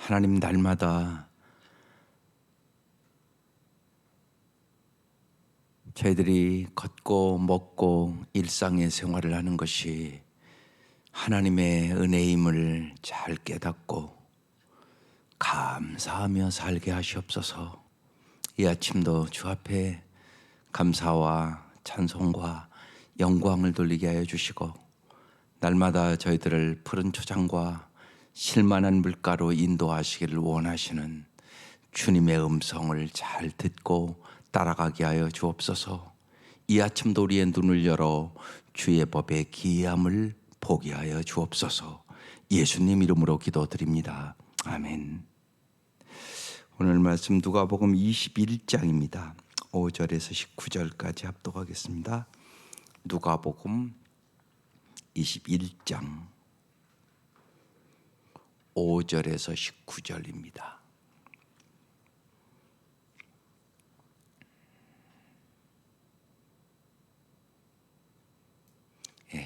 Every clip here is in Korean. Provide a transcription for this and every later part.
하나님, 날마다 저희들이 걷고 먹고 일상의 생활을 하는 것이 하나님의 은혜임을 잘 깨닫고 감사하며 살게 하시옵소서. 이 아침도 주 앞에 감사와 찬송과 영광을 돌리게 하여 주시고, 날마다 저희들을 푸른 초장과 실만한 물가로 인도하시기를 원하시는 주님의 음성을 잘 듣고 따라가게 하여 주옵소서. 이 아침도 우리의 눈을 열어 주의 법의 기이함을 보게 하여 주옵소서. 예수님 이름으로 기도드립니다. 아멘. 오늘 말씀 누가복음 21장입니다. 5절에서 19절까지 합독하겠습니다. 누가복음 21장 5절에서 19절입니다.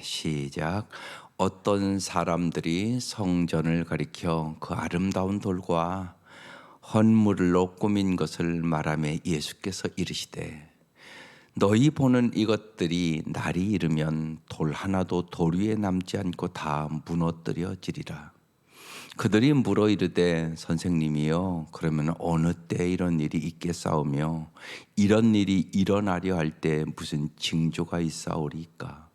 시작. 어떤 사람들이 성전을 가리켜 그 아름다운 돌과 헌물로 꾸민 것을 말하며 예수께서 이르시되, 너희 보는 이것들이 날이 이르면 돌 하나도 돌 위에 남지 않고 다 무너뜨려지리라. 그들이 물어 이르되, 선생님이여, 그러면 어느 때 이런 일이 있겠사오며 이런 일이 일어나려 할 때 무슨 징조가 있사오리까?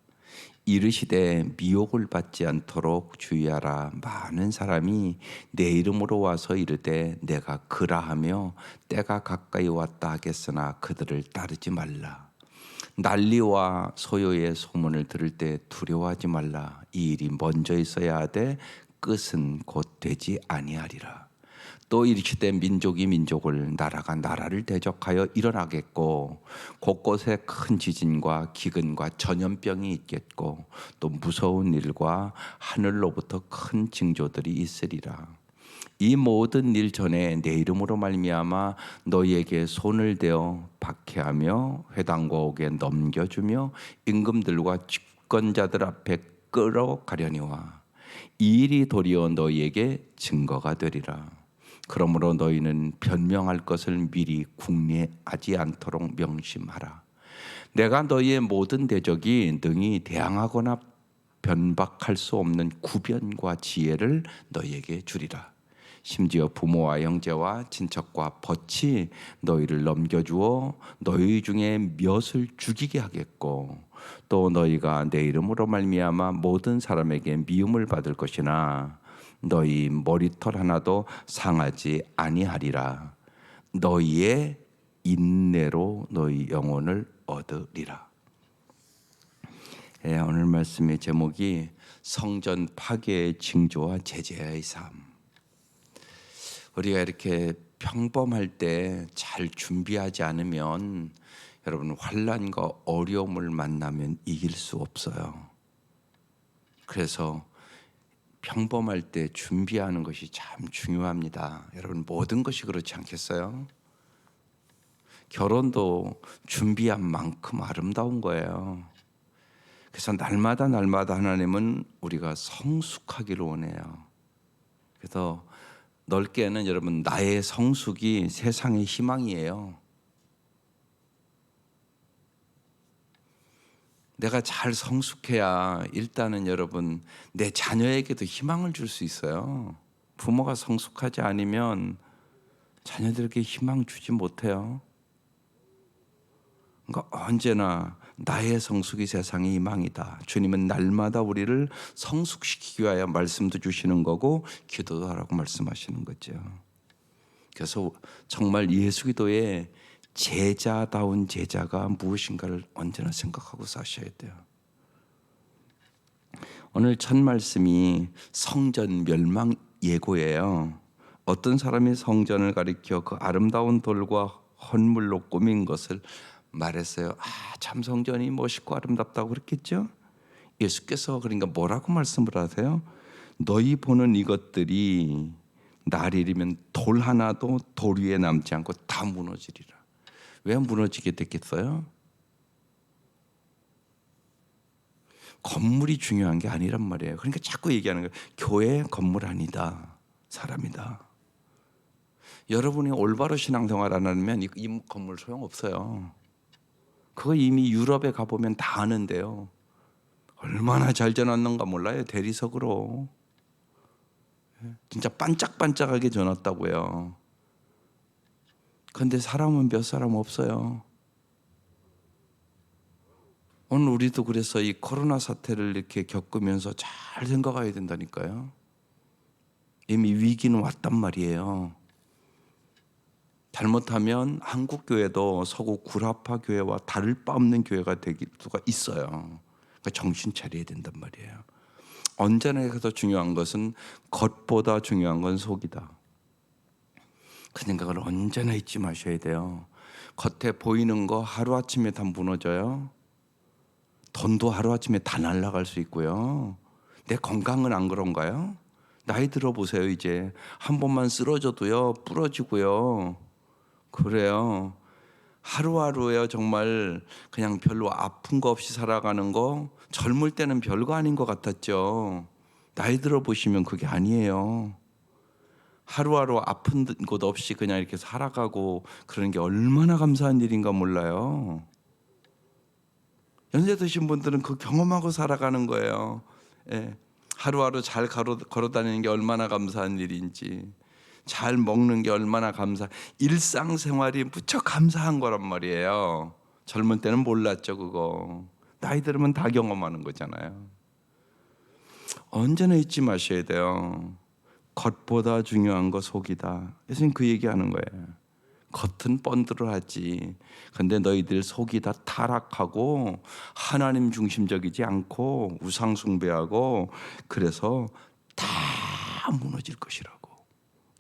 이르시되, 미혹을 받지 않도록 주의하라. 많은 사람이 내 이름으로 와서 이르되 내가 그라하며 때가 가까이 왔다 하겠으나 그들을 따르지 말라. 난리와 소요의 소문을 들을 때 두려워하지 말라. 이 일이 먼저 있어야 하되 끝은 곧 되지 아니하리라. 또 이르시되, 민족이 민족을, 나라가 나라를 대적하여 일어나겠고 곳곳에 큰 지진과 기근과 전염병이 있겠고 또 무서운 일과 하늘로부터 큰 징조들이 있으리라. 이 모든 일 전에 내 이름으로 말미암아 너희에게 손을 대어 박해하며 회당고옥에 넘겨주며 임금들과 집권자들 앞에 끌어가려니와 이 일이 도리어 너희에게 증거가 되리라. 그러므로 너희는 변명할 것을 미리 궁리하지 않도록 명심하라. 내가 너희의 모든 대적이 능히 대항하거나 변박할 수 없는 구변과 지혜를 너희에게 주리라. 심지어 부모와 형제와 친척과 벗이 너희를 넘겨주어 너희 중에 몇을 죽이게 하겠고, 또 너희가 내 이름으로 말미암아 모든 사람에게 미움을 받을 것이나 너희 머리털 하나도 상하지 아니하리라. 너희의 인내로 너희 영혼을 얻으리라. 오늘 말씀의 제목이 성전 파괴의 징조와 제재의 삶. 우리가 이렇게 평범할 때 잘 준비하지 않으면 여러분, 환난과 어려움을 만나면 이길 수 없어요. 그래서 평범할 때 준비하는 것이 참 중요합니다. 여러분, 모든 것이 그렇지 않겠어요? 결혼도 준비한 만큼 아름다운 거예요. 그래서 날마다 하나님은 우리가 성숙하기를 원해요. 그래서 넓게는 여러분, 나의 성숙이 세상의 희망이에요. 내가 잘 성숙해야 일단은 여러분, 내 자녀에게도 희망을 줄 수 있어요. 부모가 성숙하지 않으면 자녀들에게 희망 주지 못해요. 그러니까 언제나 나의 성숙이 세상의 희망이다. 주님은 날마다 우리를 성숙시키기 위하여 말씀도 주시는 거고 기도도 하라고 말씀하시는 거죠. 그래서 정말 예수 기도에 제자다운 제자가 무엇인가를 언제나 생각하고 사셔야 돼요. 오늘 첫 말씀이 성전 멸망 예고예요. 어떤 사람이 성전을 가리켜 그 아름다운 돌과 헌물로 꾸민 것을 말했어요. 참 성전이 멋있고 아름답다고 그랬겠죠. 예수께서 그러니까 뭐라고 말씀을 하세요? 너희 보는 이것들이 날이 이르면 돌 하나도 돌 위에 남지 않고 다 무너지리라. 왜 무너지게 됐겠어요? 건물이 중요한 게 아니란 말이에요. 그러니까 자꾸 얘기하는 거예요. 교회 건물 아니다, 사람이다. 여러분이 올바로 신앙생활 안 하면 이 건물 소용없어요. 그거 이미 유럽에 가보면 다 아는데요. 얼마나 잘 지어놨는가 몰라요. 대리석으로. 진짜 반짝반짝하게 지어놨다고요. 그런데 사람은 몇 사람 없어요. 오늘 우리도 그래서 이 코로나 사태를 이렇게 겪으면서 잘 생각해야 된다니까요. 이미 위기는 왔단 말이에요. 잘못하면 한국 교회도 서구 구라파 교회와 다를 바 없는 교회가 되길 수가 있어요. 그러니까 정신 차려야 된단 말이에요. 언제나 더 중요한 것은 겉보다 중요한 건 속이다. 그 생각을 언제나 잊지 마셔야 돼요. 겉에 보이는 거 하루아침에 다 무너져요. 돈도 하루아침에 다 날아갈 수 있고요. 내 건강은 안 그런가요? 나이 들어보세요. 이제 한 번만 쓰러져도요 부러지고요. 그래요. 하루하루에요 정말 그냥 별로 아픈 거 없이 살아가는 거 젊을 때는 별거 아닌 것 같았죠. 나이 들어보시면 그게 아니에요. 하루하루 아픈 곳 없이 그냥 이렇게 살아가고 그러는 게 얼마나 감사한 일인가 몰라요. 연세 드신 분들은 그 경험하고 살아가는 거예요. 예. 하루하루 잘 걸어 다니는 게 얼마나 감사한 일인지, 잘 먹는 게 얼마나 일상생활이 무척 감사한 거란 말이에요. 젊은 때는 몰랐죠 그거. 나이 들으면 다 경험하는 거잖아요. 언제나 잊지 마셔야 돼요. 겉보다 중요한 거 속이다. 예수님 그 얘기하는 거예요. 겉은 번들어하지. 근데 너희들 속이 다 타락하고 하나님 중심적이지 않고 우상 숭배하고 그래서 다 무너질 것이라고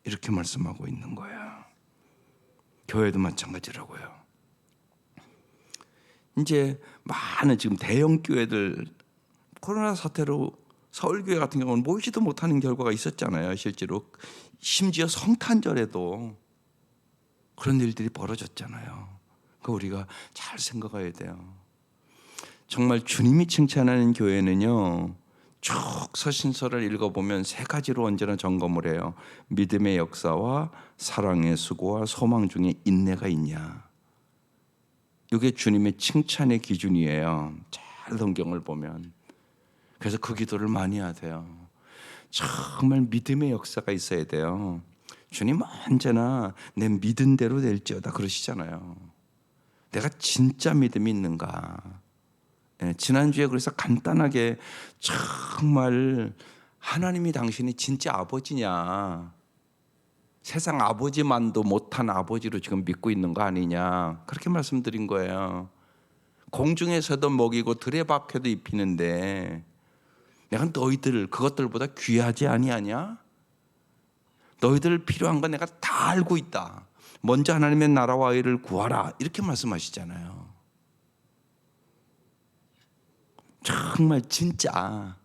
이렇게 말씀하고 있는 거야. 교회도 마찬가지라고요. 이제 많은 지금 대형 교회들 코로나 사태로 서울교회 같은 경우는 모이지도 못하는 결과가 있었잖아요. 실제로 심지어 성탄절에도 그런 일들이 벌어졌잖아요. 그 우리가 잘 생각해야 돼요. 정말 주님이 칭찬하는 교회는요, 쭉 서신서를 읽어보면 세 가지로 언제나 점검을 해요. 믿음의 역사와 사랑의 수고와 소망 중에 인내가 있냐. 이게 주님의 칭찬의 기준이에요. 잘 성경을 보면. 그래서 그 기도를 많이 하세요. 정말 믿음의 역사가 있어야 돼요. 주님 언제나 내 믿은 대로 될지어다 그러시잖아요. 내가 진짜 믿음이 있는가. 지난주에 그래서 간단하게 정말 하나님이 당신이 진짜 아버지냐, 세상 아버지만도 못한 아버지로 지금 믿고 있는 거 아니냐, 그렇게 말씀드린 거예요. 공중에서도 먹이고 들에 밥해도 입히는데 내가 너희들 그것들보다 귀하지 아니하냐? 너희들 필요한 건 내가 다 알고 있다. 먼저 하나님의 나라와 의를 구하라. 이렇게 말씀하시잖아요. 정말 진짜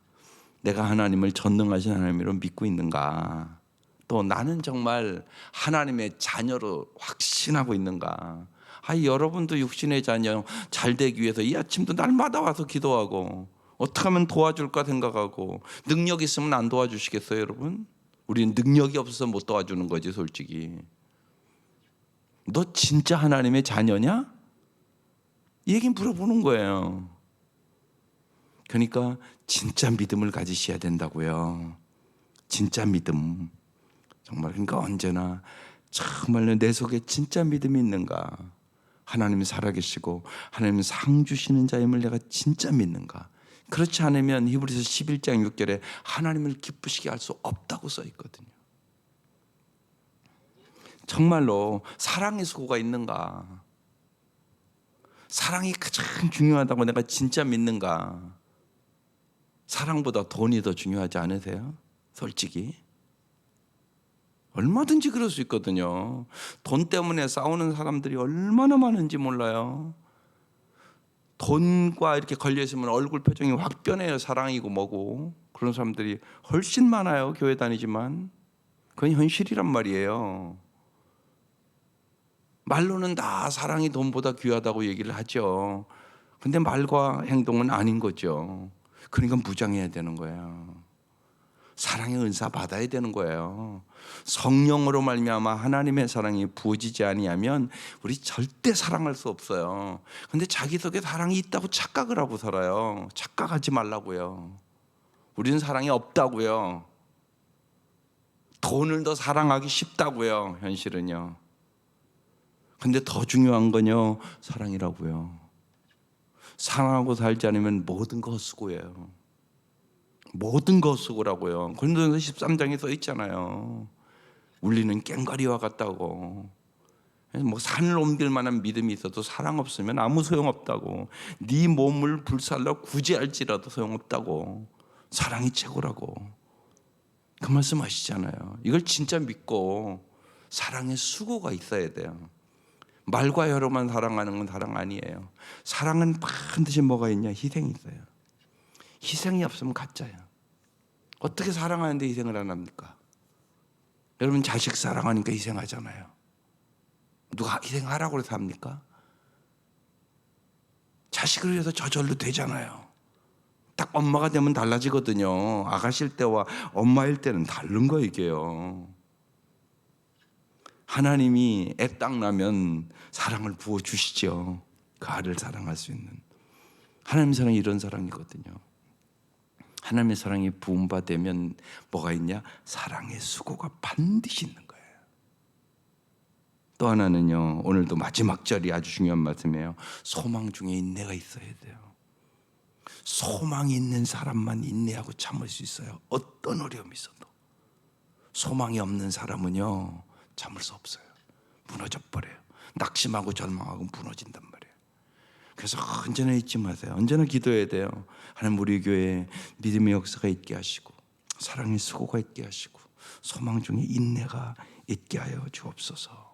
내가 하나님을 전능하신 하나님으로 믿고 있는가? 또 나는 정말 하나님의 자녀로 확신하고 있는가? 여러분도 육신의 자녀 잘 되기 위해서 이 아침도 날마다 와서 기도하고 어떻게 하면 도와줄까 생각하고 능력 있으면 안 도와주시겠어요, 여러분? 우리는 능력이 없어서 못 도와주는 거지, 솔직히. 너 진짜 하나님의 자녀냐? 이 얘기 물어보는 거예요. 그러니까 진짜 믿음을 가지셔야 된다고요. 진짜 믿음. 정말 그러니까 언제나 정말로 내 속에 진짜 믿음이 있는가? 하나님이 살아계시고 하나님은 상 주시는 자임을 내가 진짜 믿는가? 그렇지 않으면 히브리서 11장 6절에 하나님을 기쁘시게 할 수 없다고 써 있거든요. 정말로 사랑의 수고가 있는가? 사랑이 가장 중요하다고 내가 진짜 믿는가? 사랑보다 돈이 더 중요하지 않으세요? 솔직히 얼마든지 그럴 수 있거든요. 돈 때문에 싸우는 사람들이 얼마나 많은지 몰라요. 돈과 이렇게 걸려있으면 얼굴 표정이 확 변해요. 사랑이고 뭐고. 그런 사람들이 훨씬 많아요. 교회 다니지만 그건 현실이란 말이에요. 말로는 다 사랑이 돈보다 귀하다고 얘기를 하죠. 근데 말과 행동은 아닌 거죠. 그러니까 무장해야 되는 거예요. 사랑의 은사 받아야 되는 거예요. 성령으로 말미암아 하나님의 사랑이 부어지지 아니하면 우리 절대 사랑할 수 없어요. 근데 자기 속에 사랑이 있다고 착각을 하고 살아요. 착각하지 말라고요. 우리는 사랑이 없다고요. 돈을 더 사랑하기 쉽다고요. 현실은요. 근데 더 중요한 건요, 사랑이라고요. 사랑하고 살지 않으면 모든 거 헛수고예요. 모든 거 헛수고라고요. 고린도전서 13장에 써 있잖아요. 울리는 꽹과리와 같다고. 뭐 산을 옮길 만한 믿음이 있어도 사랑 없으면 아무 소용없다고. 네 몸을 불살라 구제할지라도 소용없다고. 사랑이 최고라고. 그 말씀 하시잖아요. 이걸 진짜 믿고 사랑의 수고가 있어야 돼요. 말과 혀로만 사랑하는 건 사랑 아니에요. 사랑은 반드시 뭐가 있냐? 희생이 있어요. 희생이 없으면 가짜예요. 어떻게 사랑하는데 희생을 안 합니까? 여러분 자식 사랑하니까 희생하잖아요. 누가 희생하라고 해서 합니까? 자식을 위해서 저절로 되잖아요. 딱 엄마가 되면 달라지거든요. 아가씨일 때와 엄마일 때는 다른 거 이게요. 하나님이 애 딱 나면 사랑을 부어주시죠. 그 아를 사랑할 수 있는. 하나님의 사랑이 이런 사랑이거든요. 하나님의 사랑이 부음받으면 뭐가 있냐? 사랑의 수고가 반드시 있는 거예요. 또 하나는요, 오늘도 마지막 절이 아주 중요한 말씀이에요. 소망 중에 인내가 있어야 돼요. 소망이 있는 사람만 인내하고 참을 수 있어요. 어떤 어려움이 있어도. 소망이 없는 사람은요, 참을 수 없어요. 무너져 버려요. 낙심하고 절망하고 무너진단 말이에요. 그래서 언제나 잊지 마세요. 언제나 기도해야 돼요. 하나님 우리 교회에 믿음의 역사가 있게 하시고 사랑의 수고가 있게 하시고 소망 중에 인내가 있게 하여 주옵소서.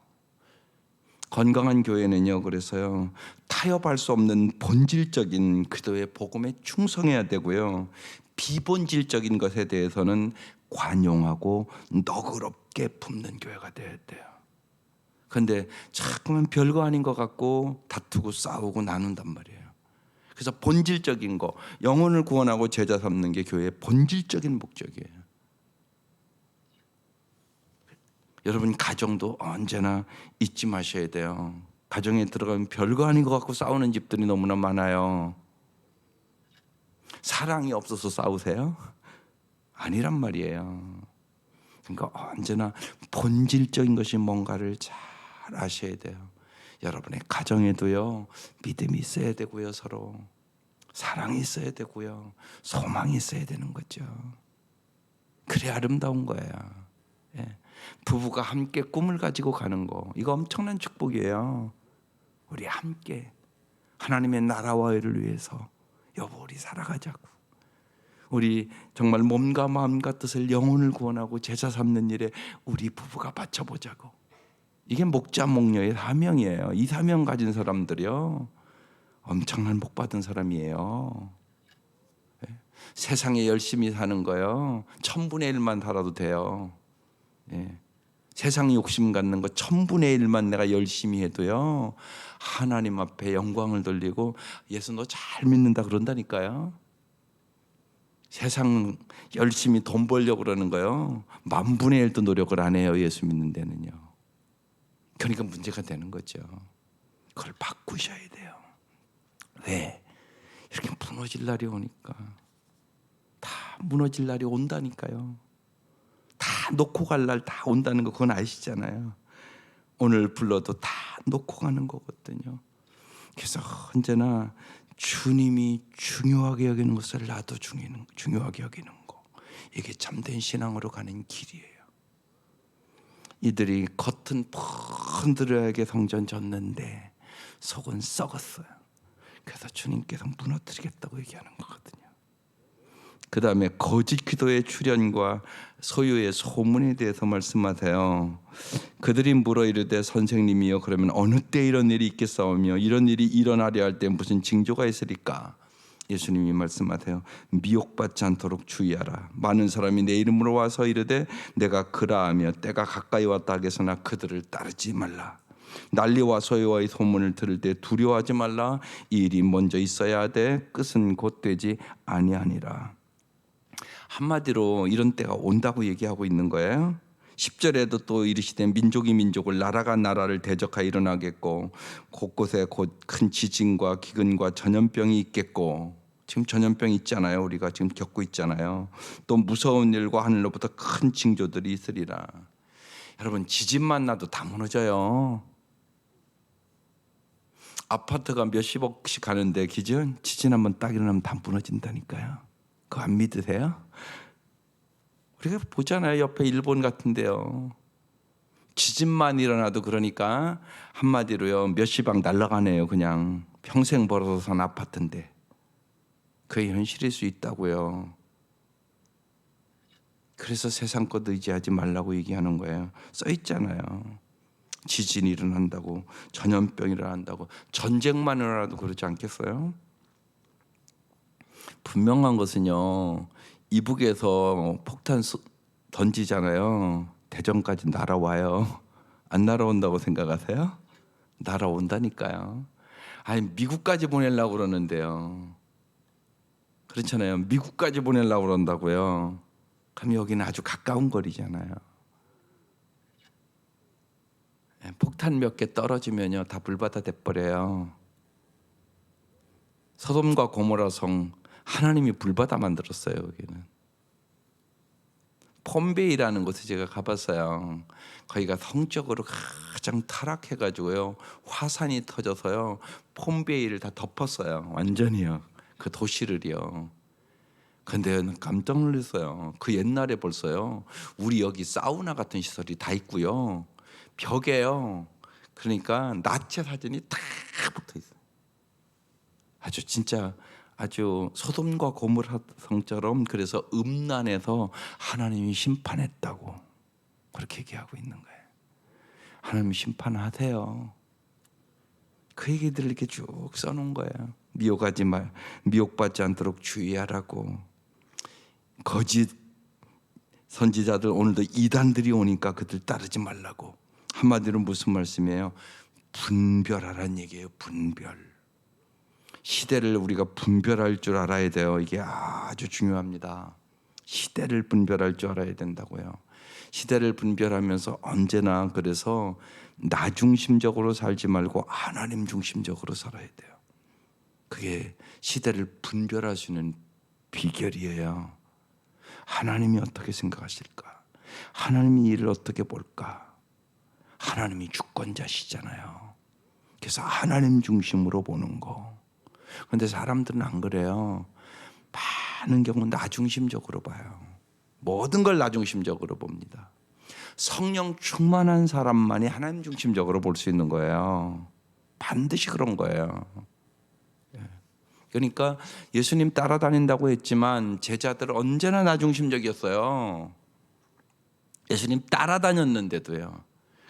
건강한 교회는요, 그래서요, 타협할 수 없는 본질적인 그리스도의 복음에 충성해야 되고요, 비본질적인 것에 대해서는 관용하고 너그럽게 품는 교회가 되어야 돼요. 그런데 자꾸만 별거 아닌 것 같고 다투고 싸우고 나눈단 말이에요. 그래서 본질적인 거, 영혼을 구원하고 제자 삼는 게 교회의 본질적인 목적이에요. 여러분 가정도 언제나 잊지 마셔야 돼요. 가정에 들어가면 별거 아닌 것 같고 싸우는 집들이 너무나 많아요. 사랑이 없어서 싸우세요? 아니란 말이에요. 그러니까 언제나 본질적인 것이 뭔가를 잘 아셔야 돼요. 여러분의 가정에도요, 믿음이 있어야 되고요, 서로 사랑이 있어야 되고요, 소망이 있어야 되는 거죠. 그래 아름다운 거예요. 예. 부부가 함께 꿈을 가지고 가는 거, 이거 엄청난 축복이에요. 우리 함께 하나님의 나라와 의를 위해서 여보 우리 살아가자고. 우리 정말 몸과 마음과 뜻을 영혼을 구원하고 제자 삼는 일에 우리 부부가 바쳐보자고. 이게 목자 목녀의 사명이에요. 이 사명 가진 사람들이요, 엄청난 복 받은 사람이에요. 예. 세상에 열심히 사는 거요, 1000분의 1만 살아도 돼요. 예. 세상 욕심 갖는 거 1000분의 1만 내가 열심히 해도요, 하나님 앞에 영광을 돌리고 예수 너 잘 믿는다 그런다니까요. 세상 열심히 돈 벌려고 그러는 거요, 10,000분의 1도 노력을 안 해요. 예수 믿는 데는요. 그러니까 문제가 되는 거죠. 그걸 바꾸셔야 돼요. 왜? 이렇게 무너질 날이 오니까. 다 무너질 날이 온다니까요. 다 놓고 갈 날 다 온다는 거 그건 아시잖아요. 오늘 불러도 다 놓고 가는 거거든요. 그래서 언제나 주님이 중요하게 여기는 것을 나도 중요하게 여기는 거, 이게 참된 신앙으로 가는 길이에요. 이들이 겉은 펀드르하게 성전 졌는데 속은 썩었어요. 그래서 주님께서 무너뜨리겠다고 얘기하는 거거든요. 그 다음에 거짓 기도의 출현과 소유의 소문에 대해서 말씀하세요. 그들이 물어 이르되 선생님이여 그러면 어느 때 이런 일이 있겠사오며 이런 일이 일어나려 할 때 무슨 징조가 있으리까? 예수님이 말씀하세요. 미혹받지 않도록 주의하라. 많은 사람이 내 이름으로 와서 이르되 내가 그라하며 때가 가까이 왔다 하겠으나 그들을 따르지 말라. 난리와 소요와의 소문을 들을 때 두려워하지 말라. 이 일이 먼저 있어야 하되 끝은 곧 되지 아니하니라. 한마디로 이런 때가 온다고 얘기하고 있는 거예요. 10절에도 또 이르시되 민족이 민족을 나라가 나라를 대적하여 일어나겠고 곳곳에 곧 큰 지진과 기근과 전염병이 있겠고, 지금 전염병 있잖아요. 우리가 지금 겪고 있잖아요. 또 무서운 일과 하늘로부터 큰 징조들이 있으리라. 여러분, 지진만 나도 다 무너져요. 아파트가 몇십억씩 하는데 지진 한번 딱 일어나면 다 무너진다니까요. 그거 안 믿으세요? 우리가 보잖아요. 옆에 일본 같은데요. 지진만 일어나도 그러니까 한마디로요, 몇십억 날아가네요. 그냥 평생 벌어서 산 아파트인데. 그게 현실일 수 있다고요. 그래서 세상 것 의지하지 말라고 얘기하는 거예요. 써 있잖아요. 지진이 일어난다고, 전염병이 일어난다고. 전쟁만 일어나도 그러지 않겠어요? 분명한 것은요, 이북에서 폭탄 던지잖아요. 대전까지 날아와요. 안 날아온다고 생각하세요? 날아온다니까요. 아니, 미국까지 보내려고 그러는데요. 그렇잖아요. 미국까지 보내려고 그런다고요. 그럼 여기는 아주 가까운 거리잖아요. 폭탄 몇 개 떨어지면요, 다 불바다 돼버려요. 소돔과 고모라 성, 하나님이 불바다 만들었어요. 여기는 폼베이라는 곳에 제가 가봤어요. 거기가 성적으로 가장 타락해가지고요, 화산이 터져서요, 폼베이를 다 덮었어요. 완전히요. 그 도시를요. 근데 깜짝 놀랐어요. 그 옛날에 벌써요, 우리 여기 사우나 같은 시설이 다 있고요, 벽에요, 그러니까 나체 사진이 다 붙어 있어요. 아주 진짜 아주 소돔과 고모라 성처럼. 그래서 음란에서 하나님이 심판했다고 그렇게 얘기하고 있는 거예요. 하나님이 심판하세요. 그 얘기들을 이렇게 쭉 써놓은 거예요. 미혹받지 않도록 주의하라고. 거짓 선지자들, 오늘도 이단들이 오니까 그들 따르지 말라고. 한마디로 무슨 말씀이에요? 분별하라는 얘기예요. 분별. 시대를 우리가 분별할 줄 알아야 돼요. 이게 아주 중요합니다. 시대를 분별할 줄 알아야 된다고요. 시대를 분별하면서 언제나, 그래서 나 중심적으로 살지 말고 하나님 중심적으로 살아야 돼요. 그게 시대를 분별할 수 있는 비결이에요. 하나님이 어떻게 생각하실까? 하나님이 일을 어떻게 볼까? 하나님이 주권자시잖아요. 그래서 하나님 중심으로 보는 거. 그런데 사람들은 안 그래요. 많은 경우 나 중심적으로 봐요. 모든 걸 나 중심적으로 봅니다. 성령 충만한 사람만이 하나님 중심적으로 볼 수 있는 거예요. 반드시 그런 거예요. 그러니까 예수님 따라다닌다고 했지만 제자들은 언제나 나 중심적이었어요. 예수님 따라다녔는데도요.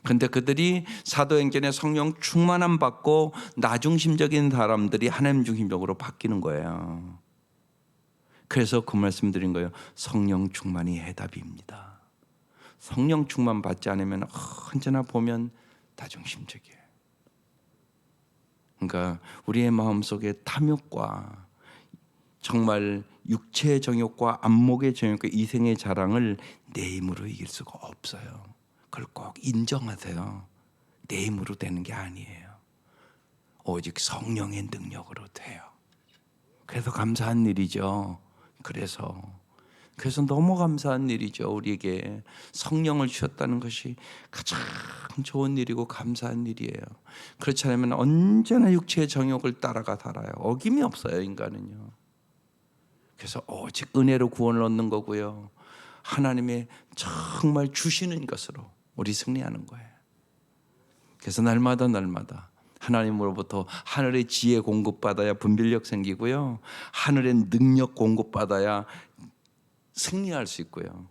근데 그들이 사도행전에 성령 충만함 받고 나 중심적인 사람들이 하나님 중심적으로 바뀌는 거예요. 그래서 그 말씀 드린 거예요. 성령 충만이 해답입니다. 성령 충만 받지 않으면 언제나 보면 나 중심적이에요. 그러니까 우리의 마음속에 탐욕과 정말 육체의 정욕과 안목의 정욕과 이생의 자랑을 내 힘으로 이길 수가 없어요. 그걸 꼭 인정하세요. 내 힘으로 되는 게 아니에요. 오직 성령의 능력으로 돼요. 그래서 감사한 일이죠. 그래서 너무 감사한 일이죠. 우리에게 성령을 주셨다는 것이 가장 좋은 일이고 감사한 일이에요. 그렇지 않으면 언제나 육체의 정욕을 따라가 살아요. 어김이 없어요, 인간은요. 그래서 오직 은혜로 구원을 얻는 거고요, 하나님의 정말 주시는 것으로 우리 승리하는 거예요. 그래서 날마다 하나님으로부터 하늘의 지혜 공급받아야 분별력 생기고요, 하늘의 능력 공급받아야 승리할 수 있고요,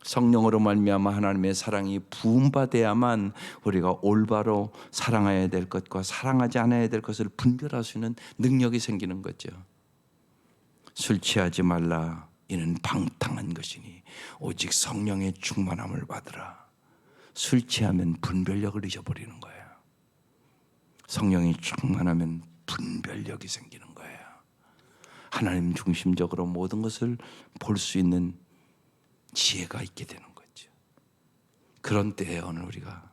성령으로 말미암아 하나님의 사랑이 부음받아야만 우리가 올바로 사랑해야 될 것과 사랑하지 않아야 될 것을 분별할 수 있는 능력이 생기는 거죠. 술 취하지 말라. 이는 방탕한 것이니 오직 성령의 충만함을 받으라. 술 취하면 분별력을 잊어버리는 거예요. 성령이 충만하면 분별력이 생기는 거예요. 하나님 중심적으로 모든 것을 볼 수 있는 지혜가 있게 되는 거죠. 그런 때에 오늘 우리가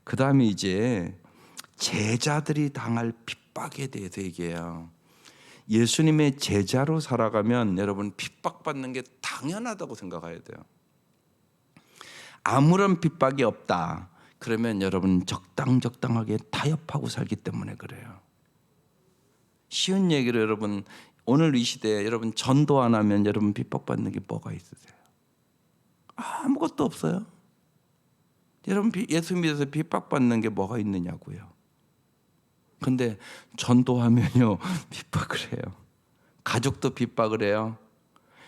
그 다음에 이제 제자들이 당할 핍박에 대해서 얘기해요. 예수님의 제자로 살아가면 여러분 핍박받는 게 당연하다고 생각해야 돼요. 아무런 핍박이 없다. 그러면 여러분 적당하게 타협하고 살기 때문에 그래요. 쉬운 얘기로 여러분 오늘 이 시대에 여러분 전도 안 하면 여러분 핍박받는 게 뭐가 있으세요? 아무것도 없어요. 여러분 예수 믿어서 핍박받는 게 뭐가 있느냐고요. 근데 전도하면요 핍박을 해요. 가족도 핍박을 해요.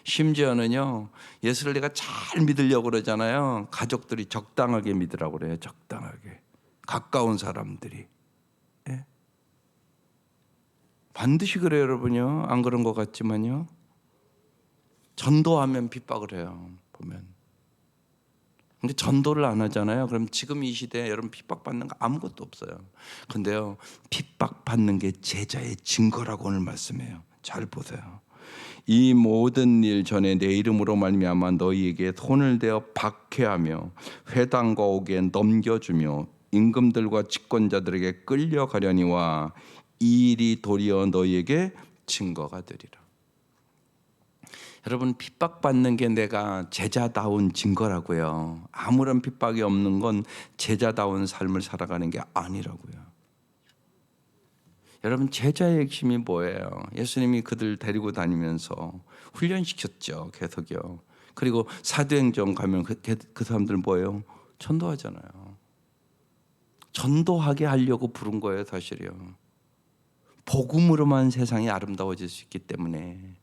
심지어는요 예수를 내가 잘 믿으려고 그러잖아요. 가족들이 적당하게 믿으라고 그래요. 적당하게. 가까운 사람들이. 예? 반드시 그래요 여러분요. 안 그런 것 같지만요. 전도하면 핍박을 해요. 보면. 근데 전도를 안 하잖아요. 그럼 지금 이 시대에 여러분 핍박받는 거 아무것도 없어요. 근데요 핍박받는 게 제자의 증거라고 오늘 말씀해요. 잘 보세요. 이 모든 일 전에 내 이름으로 말미암아 너희에게 손을 대어 박해하며 회당과 옥에 넘겨주며 임금들과 집권자들에게 끌려가려니와 이 일이 도리어 너희에게 증거가 되리라. 여러분 핍박받는 게 내가 제자다운 증거라고요. 아무런 핍박이 없는 건 제자다운 삶을 살아가는 게 아니라고요. 여러분 제자의 핵심이 뭐예요? 예수님이 그들 데리고 다니면서 훈련시켰죠. 계속요. 그리고 사도행전 가면 그 사람들 뭐예요? 전도하잖아요. 전도하게 하려고 부른 거예요. 사실이요. 복음으로만 세상이 아름다워질 수 있기 때문에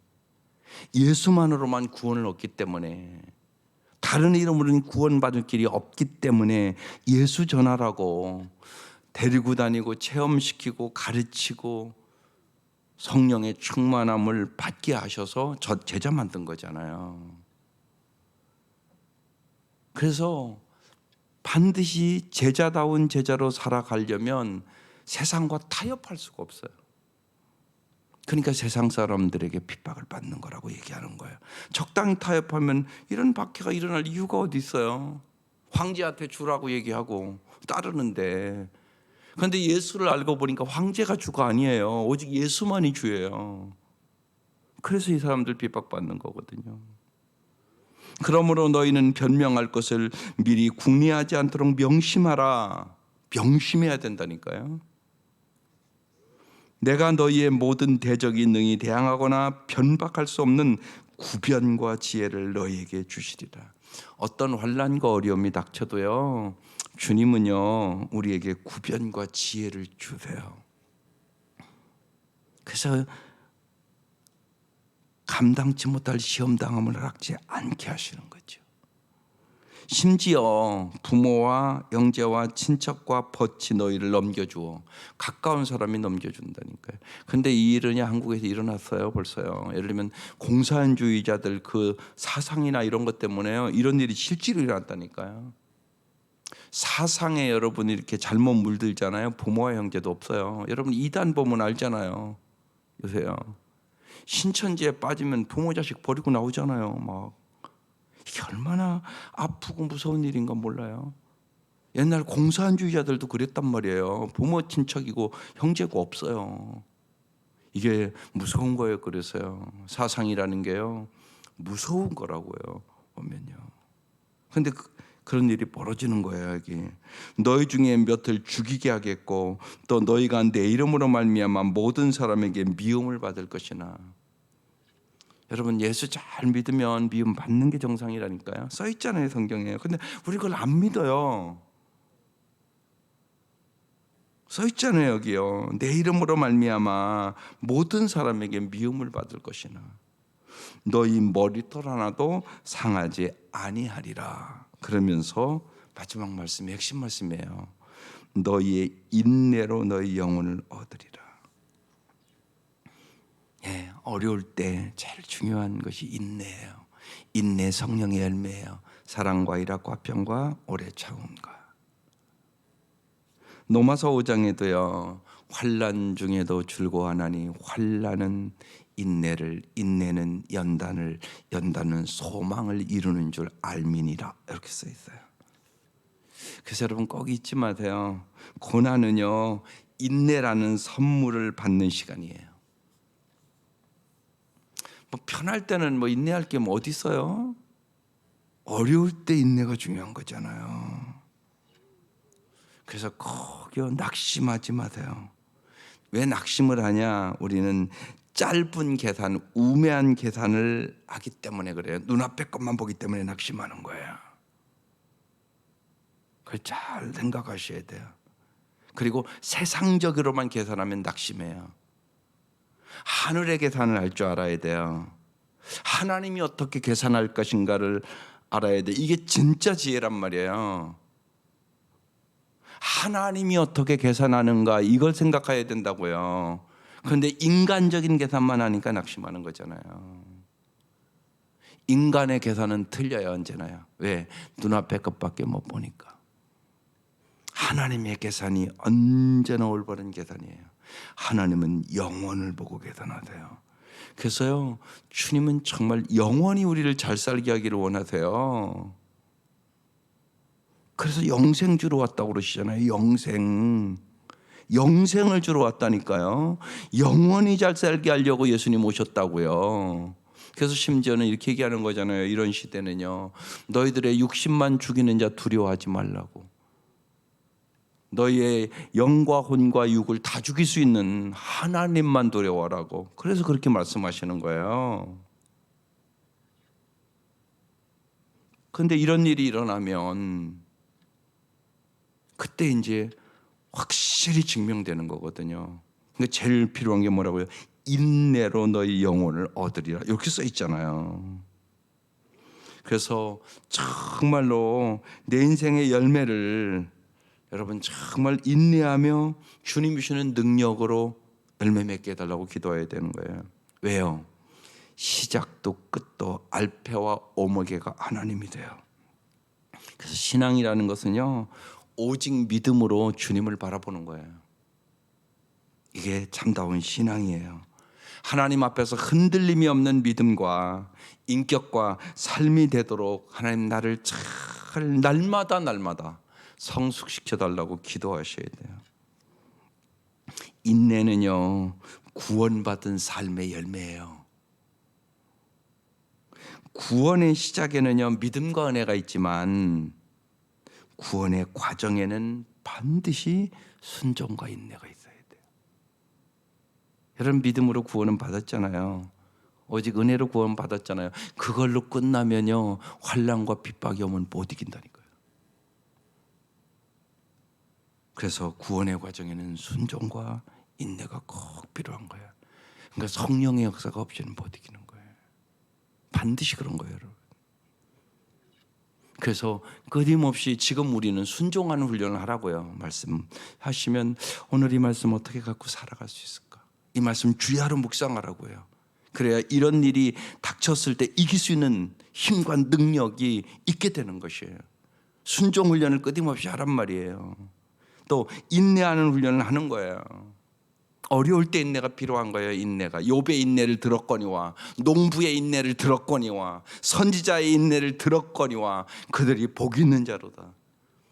예수만으로만 구원을 얻기 때문에 다른 이름으로는 구원받을 길이 없기 때문에 예수 전하라고 데리고 다니고 체험시키고 가르치고 성령의 충만함을 받게 하셔서 제자 만든 거잖아요. 그래서 반드시 제자다운 제자로 살아가려면 세상과 타협할 수가 없어요. 그러니까 세상 사람들에게 핍박을 받는 거라고 얘기하는 거예요. 적당히 타협하면 이런 박해가 일어날 이유가 어디 있어요? 황제한테 주라고 얘기하고 따르는데. 그런데 예수를 알고 보니까 황제가 주가 아니에요. 오직 예수만이 주예요. 그래서 이 사람들 핍박받는 거거든요. 그러므로 너희는 변명할 것을 미리 궁리하지 않도록 명심하라. 명심해야 된다니까요. 내가 너희의 모든 대적이 능히 대항하거나 변박할 수 없는 구변과 지혜를 너희에게 주시리라. 어떤 환난과 어려움이 닥쳐도요 주님은요 우리에게 구변과 지혜를 주세요. 그래서 감당치 못할 시험당함을 허락지 않게 하시는 거죠. 심지어 부모와 형제와 친척과 벗이 너희를 넘겨주어 가까운 사람이 넘겨준다니까요. 근데 이 일은 한국에서 일어났어요 벌써요. 예를 들면 공산주의자들 그 사상이나 이런 것 때문에요 이런 일이 실제로 일어났다니까요. 사상에 여러분이 이렇게 잘못 물들잖아요. 부모와 형제도 없어요. 여러분 이단 보면 알잖아요. 요새요 신천지에 빠지면 부모 자식 버리고 나오잖아요. 막 이게 얼마나 아프고 무서운 일인가 몰라요. 옛날 공산주의자들도 그랬단 말이에요. 부모 친척이고 형제가 없어요. 이게 무서운 거예요. 그래서요 사상이라는 게요 무서운 거라고요 보면요. 근데 그런 일이 벌어지는 거예요. 여기 너희 중에 몇을 죽이게 하겠고 또 너희가 내 이름으로 말미암아 모든 사람에게 미움을 받을 것이나. 여러분 예수 잘 믿으면 미움 받는 게 정상이라니까요. 써 있잖아요 성경에. 근데 우리 그걸 안 믿어요. 써 있잖아요 여기요. 내 이름으로 말미암아 모든 사람에게 미움을 받을 것이나 너희 머리털 하나도 상하지 아니하리라. 그러면서 마지막 말씀이 핵심 말씀이에요. 너희의 인내로 너희 영혼을 얻으리라. 예, 어려울 때 제일 중요한 것이 인내예요. 인내 성령의 열매예요. 사랑과 일학과 화평과 오래 참음과. 로마서 5장에도요. 환난 중에도 즐거워하나니 환난은 인내는 연단은 소망을 이루는 줄 알미니라, 이렇게 써 있어요. 그래서 여러분 꼭 잊지 마세요. 고난은요, 인내라는 선물을 받는 시간이에요. 뭐 편할 때는 뭐 인내할 게 뭐 어디 있어요? 어려울 때 인내가 중요한 거잖아요. 그래서 꼭요, 낙심하지 마세요. 왜 낙심을 하냐? 우리는 짧은 계산, 우매한 계산을 하기 때문에 그래요. 눈앞의 것만 보기 때문에 낙심하는 거예요. 그걸 잘 생각하셔야 돼요. 그리고 세상적으로만 계산하면 낙심해요. 하늘의 계산을 할 줄 알아야 돼요. 하나님이 어떻게 계산할 것인가를 알아야 돼. 이게 진짜 지혜란 말이에요. 하나님이 어떻게 계산하는가, 이걸 생각해야 된다고요. 그런데 인간적인 계산만 하니까 낙심하는 거잖아요. 인간의 계산은 틀려요, 언제나요. 왜? 눈앞의 것밖에 못 보니까. 하나님의 계산이 언제나 올바른 계산이에요. 하나님은 영원을 보고 계산하세요. 그래서요, 주님은 정말 영원히 우리를 잘 살게 하기를 원하세요. 그래서 영생 주러 왔다고 그러시잖아요. 영생을 주러 왔다니까요. 영원히 잘 살게 하려고 예수님 오셨다고요. 그래서 심지어는 이렇게 얘기하는 거잖아요. 이런 시대는요, 너희들의 육신만 죽이는 자 두려워하지 말라고. 너희의 영과 혼과 육을 다 죽일 수 있는 하나님만 두려워하라고. 그래서 그렇게 말씀하시는 거예요. 그런데 이런 일이 일어나면 그때 이제 확실히 증명되는 거거든요. 그러니까 제일 필요한 게 뭐라고요? 인내로 너희 영혼을 얻으리라, 이렇게 써 있잖아요. 그래서 정말로 내 인생의 열매를 여러분 정말 인내하며 주님이 주시는 능력으로 열매 맺게 해달라고 기도해야 되는 거예요. 왜요? 시작도 끝도 알페와 오메가가 하나님이 돼요. 그래서 신앙이라는 것은요, 오직 믿음으로 주님을 바라보는 거예요. 이게 참다운 신앙이에요. 하나님 앞에서 흔들림이 없는 믿음과 인격과 삶이 되도록 하나님 나를 잘 날마다 성숙시켜 달라고 기도하셔야 돼요. 인내는요, 구원받은 삶의 열매예요. 구원의 시작에는요, 믿음과 은혜가 있지만 구원의 과정에는 반드시 순종과 인내가 있어야 돼요. 여러분 믿음으로 구원은 받았잖아요. 오직 은혜로 구원 받았잖아요. 그걸로 끝나면요, 환난과 핍박이 오면 못 이긴다니까요. 그래서 구원의 과정에는 순종과 인내가 꼭 필요한 거예요. 그러니까 성령의 역사가 없이는 못 이기는 거예요. 반드시 그런 거예요, 여러분. 그래서 끊임없이 지금 우리는 순종하는 훈련을 하라고요. 말씀하시면 오늘 이 말씀 어떻게 갖고 살아갈 수 있을까? 이 말씀 주야로 묵상하라고요. 그래야 이런 일이 닥쳤을 때 이길 수 있는 힘과 능력이 있게 되는 것이에요. 순종 훈련을 끊임없이 하란 말이에요. 또 인내하는 훈련을 하는 거예요. 어려울 때 인내가 필요한 거예요. 인내가 욥의 인내를 들었거니와 농부의 인내를 들었거니와 선지자의 인내를 들었거니와 그들이 복 있는 자로다.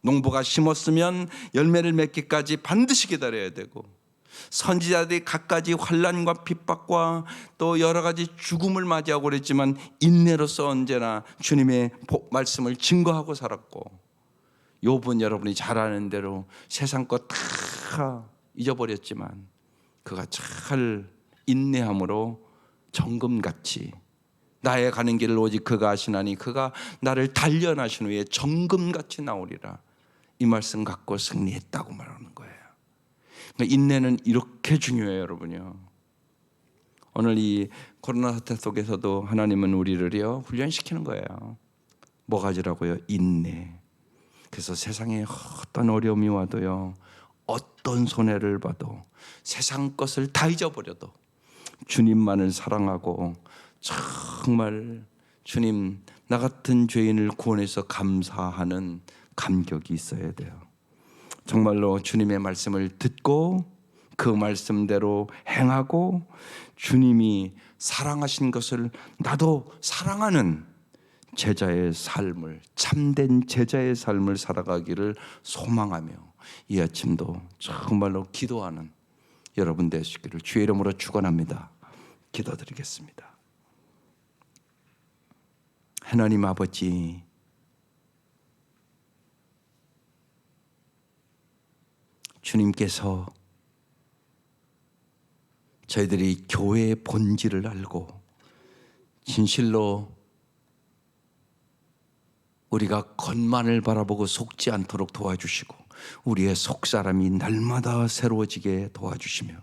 농부가 심었으면 열매를 맺기까지 반드시 기다려야 되고, 선지자들이 갖가지 환난과 핍박과 또 여러 가지 죽음을 맞이하고 그랬지만 인내로서 언제나 주님의 말씀을 증거하고 살았고, 욥은 여러분이 잘 아는 대로 세상 것 다 잊어버렸지만 그가 잘 인내함으로 정금같이 나의 가는 길을 오직 그가 아시나니 그가 나를 단련하신 후에 정금같이 나오리라, 이 말씀 갖고 승리했다고 말하는 거예요. 그러니까 인내는 이렇게 중요해요, 여러분요. 오늘 이 코로나 사태 속에서도 하나님은 우리를요 훈련시키는 거예요. 뭐 가지라고요? 인내. 그래서 세상에 어떤 어려움이 와도요, 어떤 손해를 봐도, 세상 것을 다 잊어버려도 주님만을 사랑하고 정말 주님 나 같은 죄인을 구원해서 감사하는 감격이 있어야 돼요. 정말로 주님의 말씀을 듣고 그 말씀대로 행하고 주님이 사랑하신 것을 나도 사랑하는 제자의 삶을, 참된 제자의 삶을 살아가기를 소망하며 이 아침도 정말로 기도하는 여러분 되시기를 주의 이름으로 축원합니다. 기도드리겠습니다. 하나님 아버지, 주님께서 저희들이 교회의 본질을 알고 진실로 우리가 겉만을 바라보고 속지 않도록 도와주시고 우리의 속사람이 날마다 새로워지게 도와주시며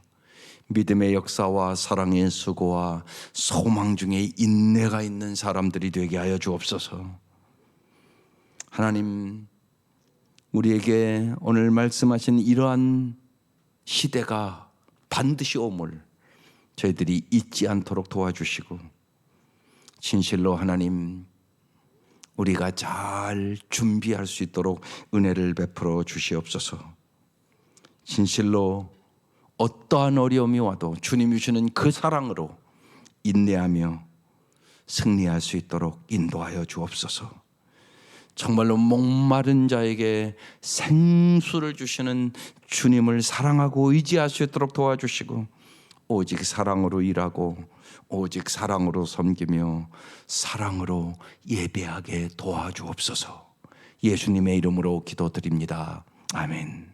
믿음의 역사와 사랑의 수고와 소망 중에 인내가 있는 사람들이 되게 하여 주옵소서. 하나님, 우리에게 오늘 말씀하신 이러한 시대가 반드시 옴을 저희들이 잊지 않도록 도와주시고 진실로 하나님, 우리가 잘 준비할 수 있도록 은혜를 베풀어 주시옵소서. 진실로 어떠한 어려움이 와도 주님이 주시는 그 사랑으로 인내하며 승리할 수 있도록 인도하여 주옵소서. 정말로 목마른 자에게 생수를 주시는 주님을 사랑하고 의지할 수 있도록 도와주시고 오직 사랑으로 일하고 오직 사랑으로 섬기며 사랑으로 예배하게 도와주옵소서. 예수님의 이름으로 기도드립니다. 아멘.